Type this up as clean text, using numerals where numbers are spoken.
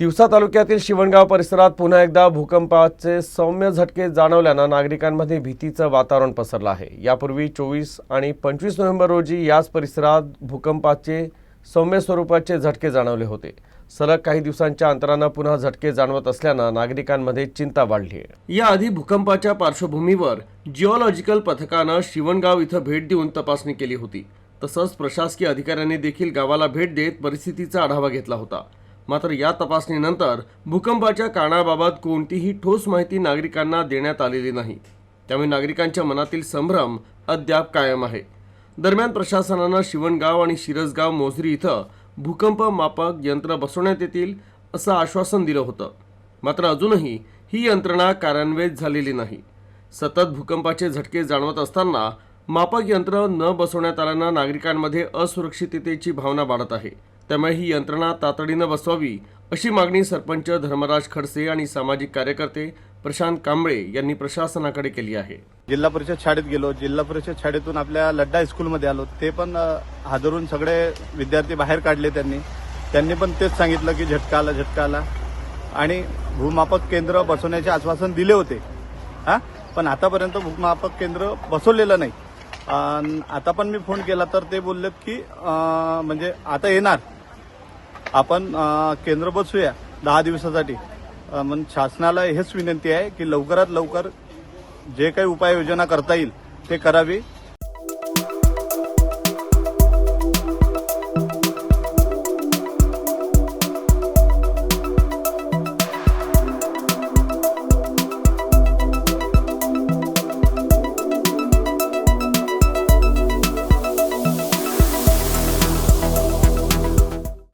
तिवसा तालुक्यातील शिवणगाव परिसरात पुन्हा एकदा भूकंपाचे सौम्य झटके जाणवल्यानं नागरिकांमध्ये भीतीचं वातावरण पसरलं आहे। यापूर्वी 24 आणि 25 नोव्हेंबर रोजी याच परिसरात भूकंपाचे सौम्य स्वरूपाचे झटके जाणवले होते। सलग काही दिवसांच्या अंतरानं पुन्हा झटके जाणवत असल्यानं नागरिकांमध्ये चिंता वाढली आहे। याआधी भूकंपाच्या पार्श्वभूमीवर जिओलॉजिकल पथकानं शिवणगाव इथं भेट देऊन तपासणी केली होती। तसंच प्रशासकीय अधिकाऱ्यांनी देखील गावाला भेट देत परिस्थितीचा आढावा घेतला होता। मात्र या तपासणीनंतर भूकंपाच्या कारणाबाबत कोणतीही ठोस माहिती नागरिकांना देण्यात आलेली नाही। त्यामुळे नागरिकांच्या मनातील संभ्रम अद्याप कायम आहे। दरम्यान प्रशासनानं शिवणगाव आणि शिरसगाव मोझरी इथं भूकंप मापक यंत्र बसवण्यात येतील असं आश्वासन दिलं होतं। मात्र अजूनही ही यंत्रणा कार्यान्वित झालेली नाही। सतत भूकंपाचे झटके जाणवत असताना मापक यंत्र न बसवण्यात आल्यानं नागरिकांमध्ये असुरक्षिततेची भावना वाढत आहे। त्यामुळे ही यंत्रणा तातडीनं बसवावी अशी मागणी सरपंच धर्मराज खडसे आणि सामाजिक कार्यकर्ते प्रशांत कांबळे यांनी प्रशासनाकडे केली आहे। जिल्हा परिषद शाळेत गेलो, जिल्हा परिषद शाळेतून आपल्या लड्डा हायस्कूलमध्ये आलो, ते पण हादरून सगळे विद्यार्थी बाहेर काढले। त्यांनी पण तेच सांगितलं की झटका आला आणि भूमापक केंद्र बसवण्याचे आश्वासन दिले होते। पण आतापर्यंत भूमापक केंद्र बसवलेलं नाही। आता पण मी फोन केला तर ते बोललेत की म्हणजे आता येणार, आपण केंद्र बसवूया 10 दिवसासाठी। मग शासनाला हेच विनंती आहे की लवकरात लवकर जे काही उपाययोजना करता येईल ते करावी।